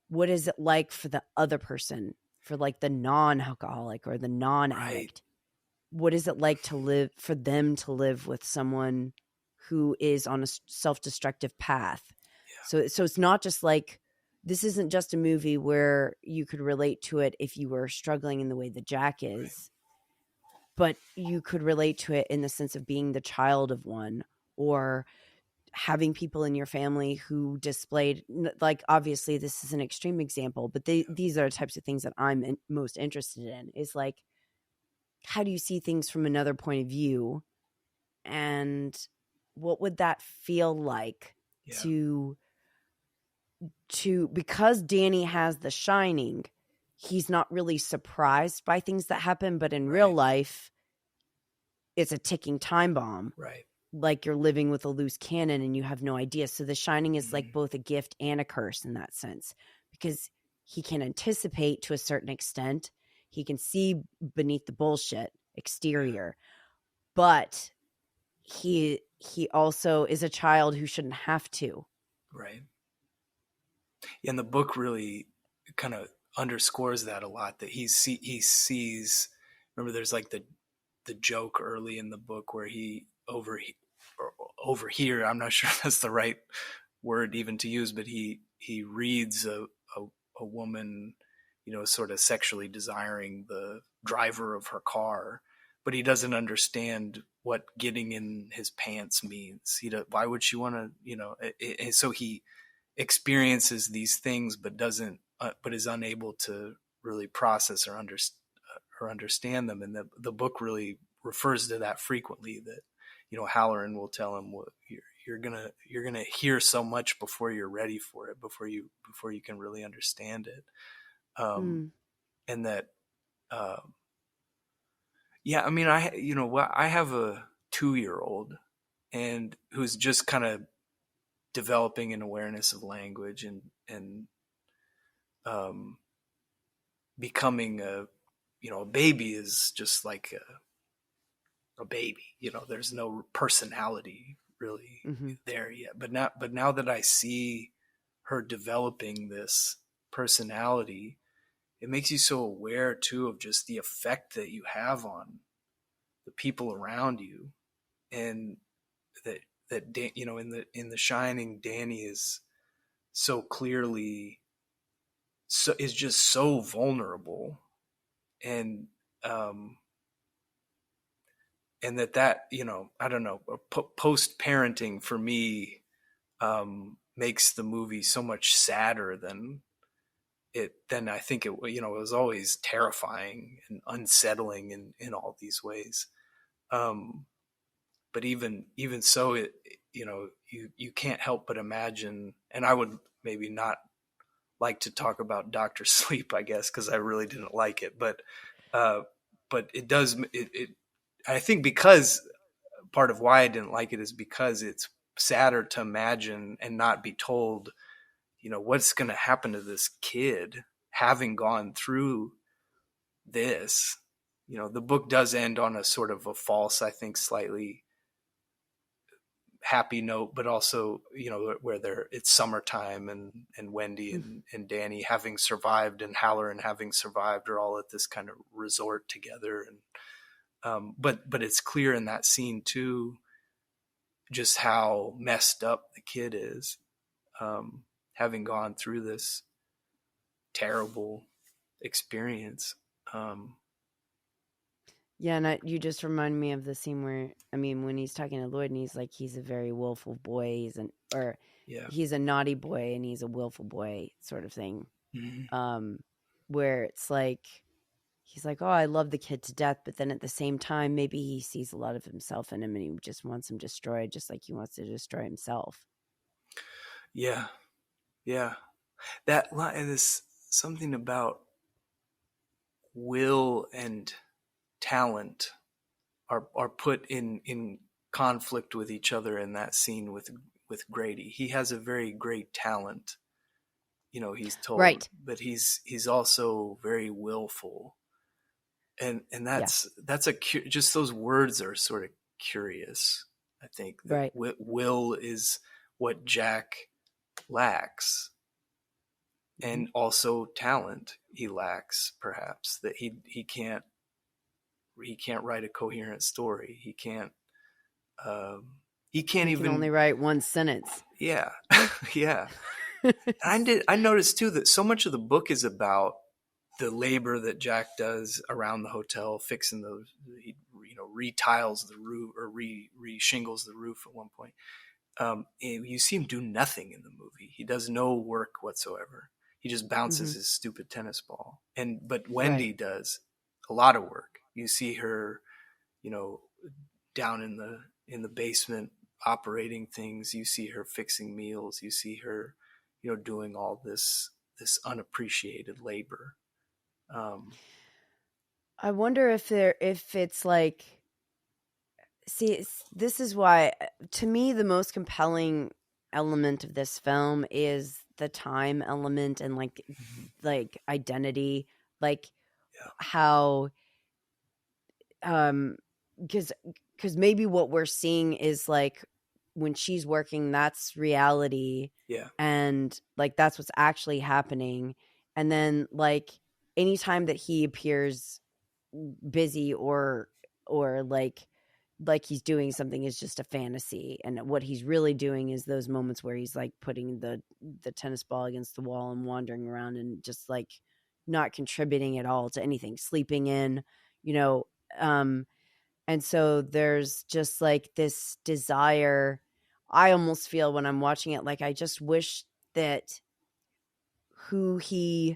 what is it like for the other person, for like the non-alcoholic or the non-addict? Right. What is it like to live, for them to live with someone who is on a self-destructive path? Yeah. So it's not just like, this isn't just a movie where you could relate to it if you were struggling in the way that Jack is, right, but you could relate to it in the sense of being the child of one, or having people in your family who displayed, like, obviously this is an extreme example, but these are the types of things that I'm most interested in, is like, how do you see things from another point of view? And what would that feel like to because Danny has the shining, he's not really surprised by things that happen, but in real Right. life, it's a ticking time bomb. Right. Like you're living with a loose cannon and you have no idea. So The Shining is like Mhm. both a gift and a curse in that sense, because he can anticipate to a certain extent. He can see beneath the bullshit Yeah. exterior, but he also is a child who shouldn't have to. Right. And the book really kind of underscores that a lot, that he sees, remember there's like the joke early in the book where he over here, I'm not sure if that's the right word even to use, but he reads a woman, sort of sexually desiring the driver of her car, but he doesn't understand what getting in his pants means. Why would she want to, so he experiences these things, but doesn't, but is unable to really process or understand them. And the book really refers to that frequently. That Halloran will tell him, well, you're gonna hear so much before you're ready for it, before you can really understand it. Mm. And that, uh, yeah, I mean, I have a 2-year-old and who's just kind of developing an awareness of language and um, becoming a baby is just like a baby. There's no personality really Mm-hmm. there yet. But now that I see her developing this personality, it makes you so aware too of just the effect that you have on the people around you, and that in the Shining, Danny is so clearly, is just so vulnerable, and um and that I don't know, post parenting for me makes the movie so much sadder than I think it was always terrifying and unsettling in all these ways. um but even so, you can't help but imagine, and I would maybe not like to talk about Doctor Sleep, I guess, because I really didn't like it, uh but it does it I think, because part of why I didn't like it is because it's sadder to imagine and not be told, what's going to happen to this kid having gone through this. The book does end on a sort of a false, I think, slightly happy note, but also, where it's summertime, and Wendy and Danny having survived, and Halloran having survived, are all at this kind of resort together. And but it's clear in that scene too, just how messed up the kid is, having gone through this terrible experience. Um, Yeah, and you just remind me of the scene where, I mean, when he's talking to Lloyd and he's like, he's a very willful boy, yeah. he's a naughty boy and he's a willful boy sort of thing. Mm-hmm. Um, where it's like, he's like, oh, I love the kid to death, but then at the same time, maybe he sees a lot of himself in him and he just wants him destroyed, just like he wants to destroy himself. Yeah. Yeah. That line is something about will and talent are put in conflict with each other in that scene with Grady. He has a very great talent, he's told, Right. but he's also very willful, and Yeah. that's just those words are sort of curious. I think that Right. will is what Jack lacks, Mm-hmm. and also talent he lacks, perhaps, that he can't write a coherent story. Um, he can't He can only even. write one sentence. Yeah. Yeah. I noticed too that so much of the book is about the labor that Jack does around the hotel, fixing he retiles the roof, or re-shingles the roof at one point. And you see him do nothing in the movie. He does no work whatsoever. He just bounces Mm-hmm. his stupid tennis ball. But Right. Wendy does a lot of work. You see her, you know, down in the basement operating things. You see her fixing meals. You see her, doing all this unappreciated labor. I wonder if it's like, see, this is why, to me, the most compelling element of this film is the time element and like identity, like Yeah. how because maybe what we're seeing is like when she's working, that's reality, Yeah. and like that's what's actually happening, and then like anytime that he appears busy or like he's doing something is just a fantasy, and what he's really doing is those moments where he's like putting the tennis ball against the wall and wandering around and just like not contributing at all to anything, sleeping in, you know. um and so there's just like this desire. I almost feel when I'm watching it like I just wish that who he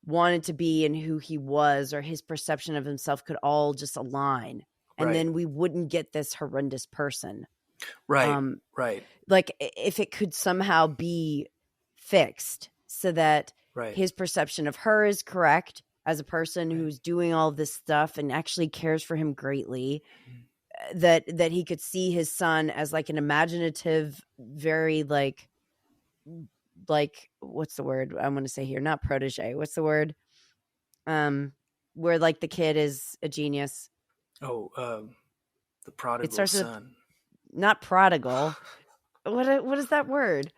wanted to be and who he was, or his perception of himself, could all just align, and Right. then we wouldn't get this horrendous person. Right. um Right. like if it could somehow be fixed so that Right. his perception of her is correct as a person Right. who's doing all this stuff and actually cares for him greatly, Mhm. that he could see his son as like an imaginative, very like what's the word I'm going to say here, not protege, what's the word, where like the kid is a genius. Oh, the It prodigal starts with son. not prodigal. What is that word?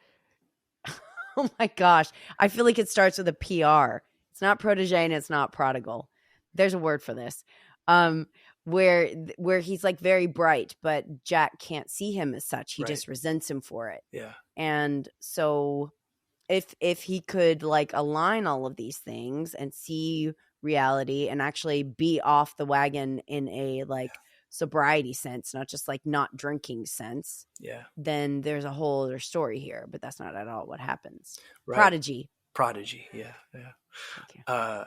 Oh my gosh. I feel like it starts with a PR. It's not protege and it's not prodigal. There's a word for this. Um where he's like very bright, but Jack can't see him as such. He Right. just resents him for it. Yeah. And so if he could like align all of these things and see reality and actually be off the wagon in a like sobriety sense, not just like not drinking sense, Yeah. then there's a whole other story here. But that's not at all what happens. Right. Prodigy. Prodigy. Yeah. Yeah. Thank you.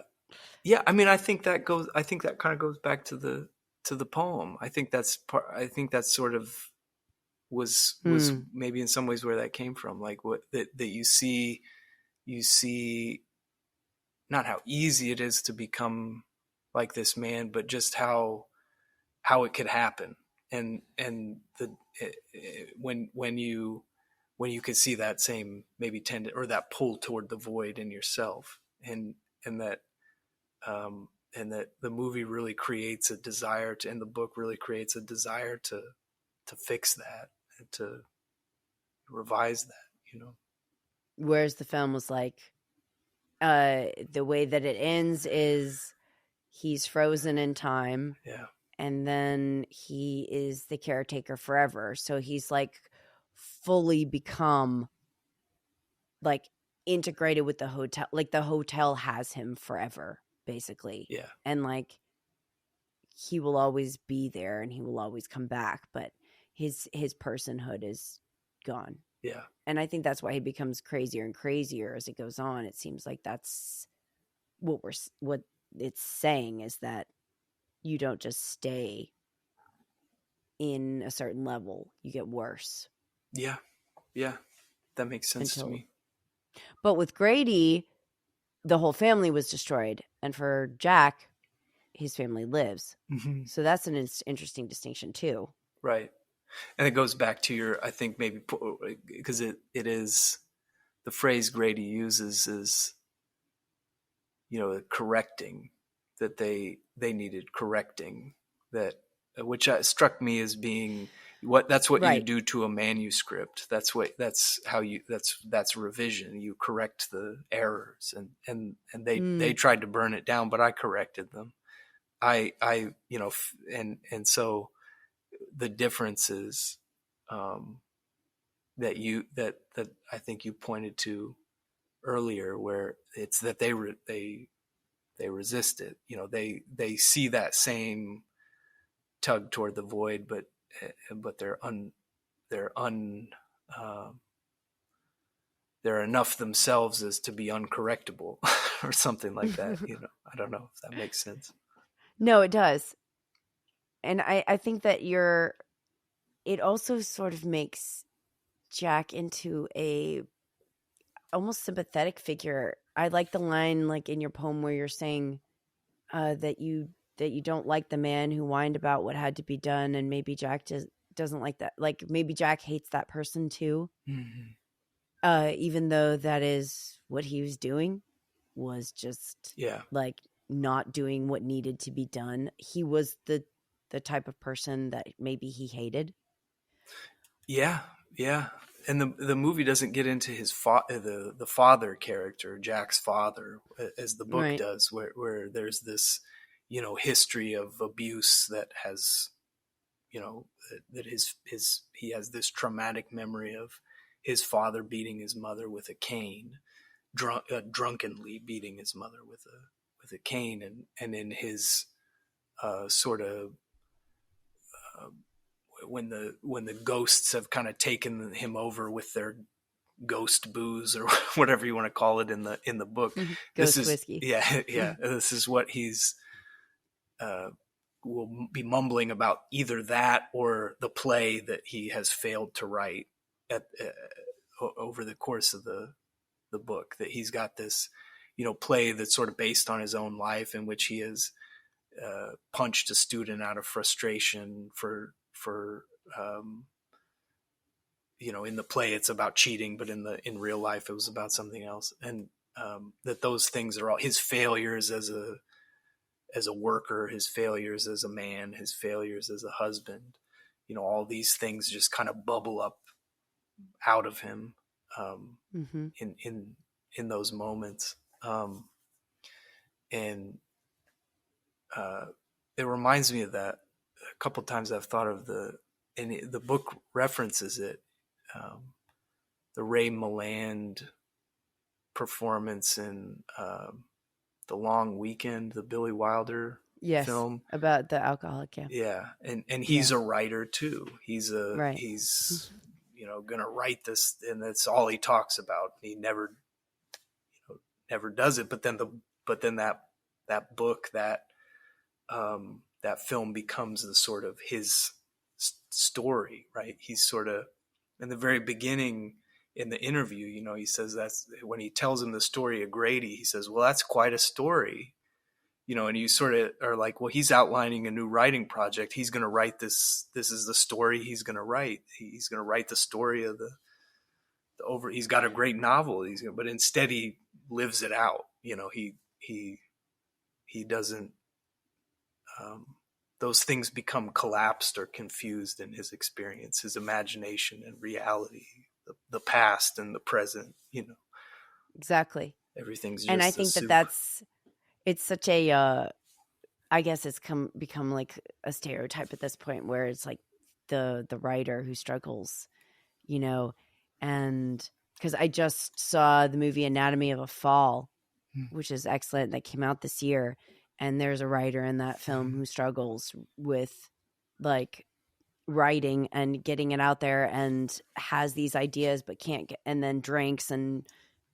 Yeah. I mean, I think that goes. I think that kind of goes back to the poem. I think that's part. I think that's sort of was Hmm. maybe in some ways where that came from. Like what that you see not how easy it is to become like this man, but just how it could happen, and the when you could see that same maybe tend or that pull toward the void in yourself, and that and that the movie really creates a desire to, and the book really creates a desire to fix that and to revise that, you know. Whereas the film was like, the way that it ends is he's frozen in time, Yeah. and then he is the caretaker forever. So he's like fully become like integrated with the hotel. Like the hotel has him forever, basically. Yeah. And like he will always be there and he will always come back, but his personhood is gone. Yeah. And I think that's why he becomes crazier and crazier as it goes on. It seems like that's what it's saying, is that you don't just stay in a certain level, you get worse. Yeah. Yeah. That makes sense to Until, me. but with Grady, the whole family was destroyed, and for Jack, his family lives. Mm-hmm. So that's an interesting distinction too. Right. And it goes back to your, I think maybe because it is the phrase Grady uses is, you know, correcting, that they needed correcting, that which struck me as being that's what you Right. do to a manuscript. That's how you that's revision. You correct the errors, and they Mm. tried to burn it down, but I corrected them. I you know, and so the differences um, that I think you pointed to earlier, where it's that they resist it. You know, they see that same tug toward the void, but they're un uh, they're enough themselves as to be uncorrectable or something like that. You know, I don't know if that makes sense. No, it does. And I think that it also sort of makes Jack into a almost sympathetic figure. I like the line like in your poem where you're saying that you don't like the man who whined about what had to be done, and maybe Jack doesn't like that. Like maybe Jack hates that person too, even though that is what he was doing, was just like not doing what needed to be done. He was the type of person that maybe he hated. Yeah, yeah. And the movie doesn't get into his the father character, Jack's father, as the book Right. does, where there's this, history of abuse that has, that he has this traumatic memory of his father beating his mother with a cane, drunkenly beating his mother with a cane, and in his sort of when the ghosts have kind of taken him over with their ghost booze or whatever you want to call it in the book. This Ghost is whiskey. yeah. This is what he's will be mumbling about, either that or the play that he has failed to write over the course of the book. That he's got this play that's sort of based on his own life, in which he has punched a student out of frustration for in the play it's about cheating, but in real life it was about something else. And that those things are all his failures as a worker, his failures as a man, his failures as a husband. All these things just kind of bubble up out of him in those moments. And it reminds me of that. A couple of times I've thought of and the book references it, the Ray Milland performance in The Long Weekend, the Billy Wilder film about the alcoholic. Yeah. And he's a writer too. He's right. Gonna write this, and that's all he talks about. He never does it. But then that book, that film becomes the sort of his story, right? He's sort of, in the very beginning in the interview, he says, that's when he tells him the story of Grady, he says, well, that's quite a story, and you sort of are like, well, he's outlining a new writing project. He's going to write this. This is the story he's going to write. He's going to write the story of he's got a great novel. But instead he lives it out. He doesn't, those things become collapsed or confused in his experience, his imagination and reality, the past and the present, Exactly. Everything's just and I think it's such a, I guess it's become like a stereotype at this point, where it's like the writer who struggles, and because I just saw the movie Anatomy of a Fall, which is excellent, that came out this year. And there's a writer in that film who struggles with like writing and getting it out there, and has these ideas but can't get, and then drinks and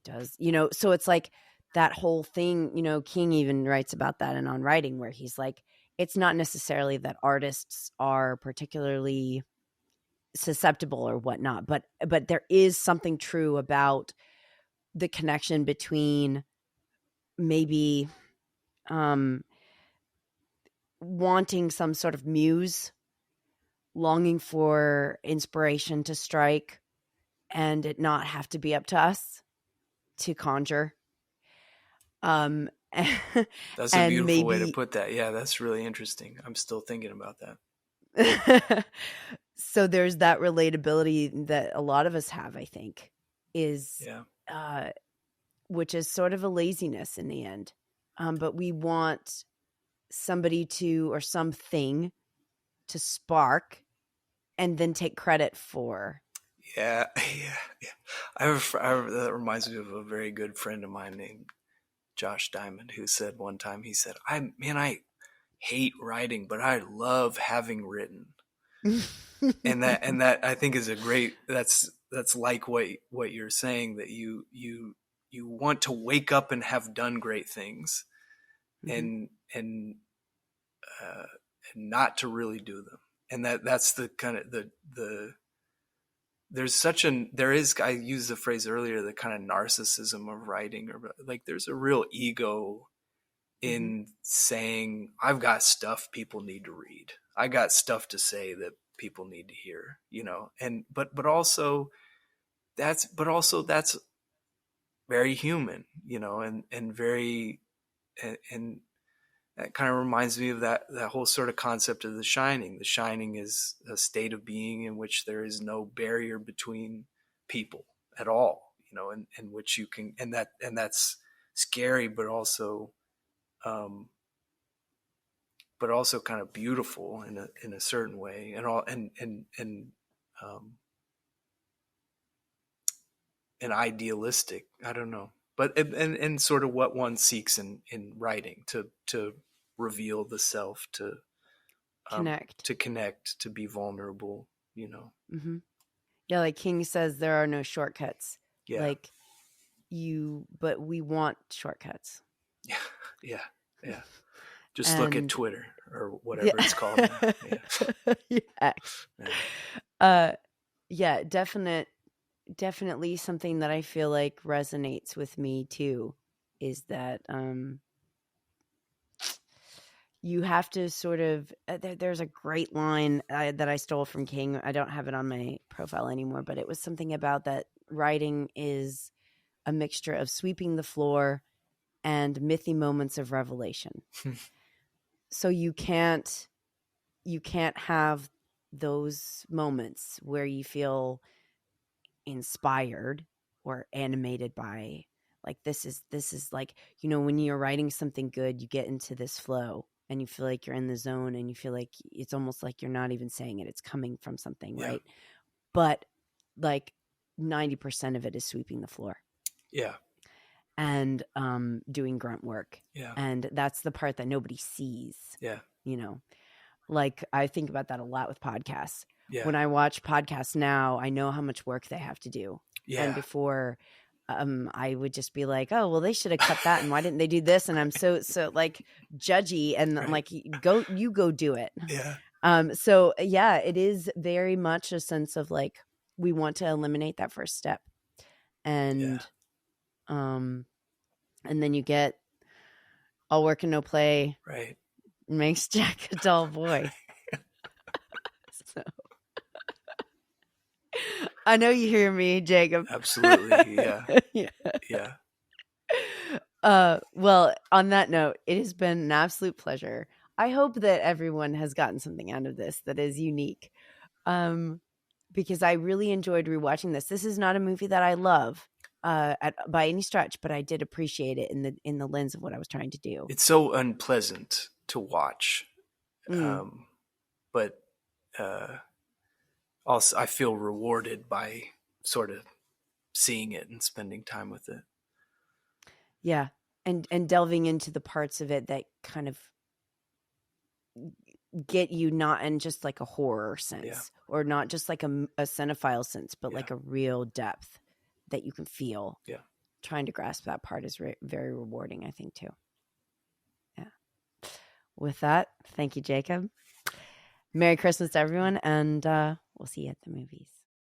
does, so it's like that whole thing, King even writes about that in On Writing, where he's like, it's not necessarily that artists are particularly susceptible or whatnot, but there is something true about the connection between maybe wanting some sort of muse, longing for inspiration to strike, and it not have to be up to us to conjure. That's a beautiful way to put that. Yeah, that's really interesting. I'm still thinking about that. So there's that relatability that a lot of us have, I think, is which is sort of a laziness in the end. But we want somebody or something to spark and then take credit for. Yeah. That reminds me of a very good friend of mine named Josh Diamond, who said one time, he said, I hate writing, but I love having written. and that I think is a great, that's like what you're saying, that you want to wake up and have done great things, and not to really do them. And that's the kind of the I used the phrase earlier, the kind of narcissism of writing, or like there's a real ego in saying, I've got stuff people need to read. I got stuff to say that people need to hear, you know, and, but also that's very human, you know, and very, and that kind of reminds me of that whole sort of concept of The Shining. The Shining is a state of being in which there is no barrier between people at all, you know, and which you can, and that's scary, um, but also kind of beautiful in a certain way, and all um, and idealistic. I don't know, but and sort of what one seeks in writing to reveal the self, Connect. to connect, to be vulnerable, you know. Mm-hmm. Yeah, like King says, there are no shortcuts. Yeah. Like but we want shortcuts. Yeah. Yeah. Yeah. Just and, look at Twitter or whatever it's called now. Yeah. Yeah. Yeah, definitely something that I feel like resonates with me too is that you have to sort of there's a great line that I stole from King. I don't have it on my profile anymore, but it was something about that writing is a mixture of sweeping the floor and mythy moments of revelation. So you can't have those moments where you feel inspired or animated by, like, this is like, you know, when you're writing something good, you get into this flow and you feel like you're in the zone and you feel like it's almost like you're not even saying it, it's coming from something. Yeah. Right. But like 90% of it is sweeping the floor. Yeah. And doing grunt work. Yeah. And that's the part that nobody sees. Yeah. You know, like I think about that a lot with podcasts. Yeah. When I watch podcasts now, I know how much work they have to do. Yeah. And before, I would just be like, oh, well, they should have cut that. And why didn't they do this? And I'm so like judgy. And right. I'm like, you go do it. Yeah. So yeah, it is very much a sense of like, we want to eliminate that first step. And, and then you get all work and no play. Right. Makes Jack a dull boy. So I know you hear me, Jacob. Absolutely. Yeah. Yeah. Yeah. Well, on that note, it has been an absolute pleasure. I hope that everyone has gotten something out of this that is unique. Because I really enjoyed rewatching this. This is not a movie that I love by any stretch, but I did appreciate it in the lens of what I was trying to do. It's so unpleasant to watch. But also I feel rewarded by sort of seeing it and spending time with it. Yeah. And delving into the parts of it that kind of get you not in just like a horror sense, or not just like a cinephile sense, but like a real depth that you can feel. Yeah. Trying to grasp that part is very rewarding, I think, too. Yeah. With that, thank you, Jacob. Merry Christmas to everyone, and we'll see you at the movies.